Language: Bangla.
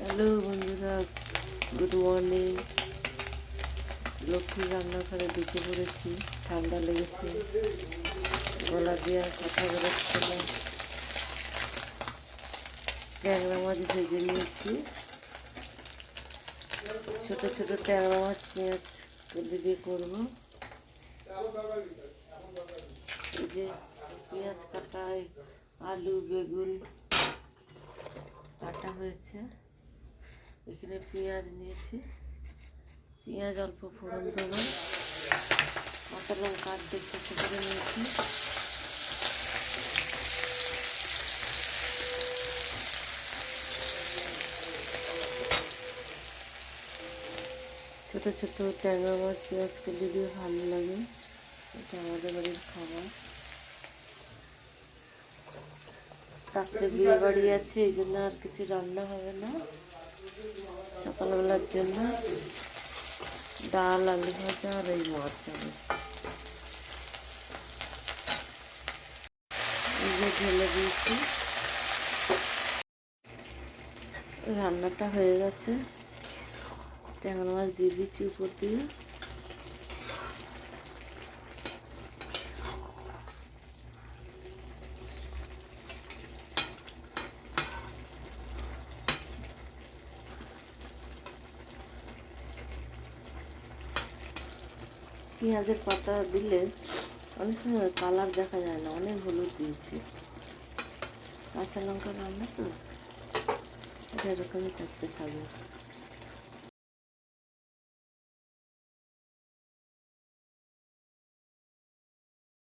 হ্যালো বন্ধুরা, গুড মর্নিং। লক্ষ্মী রান্নাঘরে ঢুকে পড়েছি। ঠান্ডা লেগেছে, গলা দিয়ে আর কথা বেরোচ্ছে না। ট্যাংরা মাছ ভেজে নিয়েছি, ছোট ছোট ট্যাংরা মাছ পেঁয়াজ কলি দিয়ে করবো। এই যে পেঁয়াজ কাটা, আলু বেগুন কাটা হয়েছে। এখানে পেঁয়াজ নিয়েছি, পেঁয়াজ অল্প ফোড়ন দেবো। কাঁচা লঙ্কা আর্ধেক ছোটো করে নিয়েছি। ছোট ছোট ট্যাংরা মাছ পেঁয়াজ কলি দিয়ে ভালো লাগে, এটা আমাদের বাড়ির খাবার। রাত্রে বিয়ে বাড়ি আছে, এই জন্য আর কিছু রান্না হবে না। সকালবেলার জন্য ডাল, আলু ভাজা আর এই মাছ হবে। এই যে ঢেলে দিয়েছি, রান্নাটা হয়ে গেছে। ট্যাংরা মাছ দিয়ে দিচ্ছি উপর দিয়ে। পেঁয়াজের পাতা দিলে অনেক সময় কালার দেখা যায় না, অনেক হলুদ দিয়েছি। কাঁচা লঙ্কা রান্না তো, এটা এরকমই থাকতে থাকবে।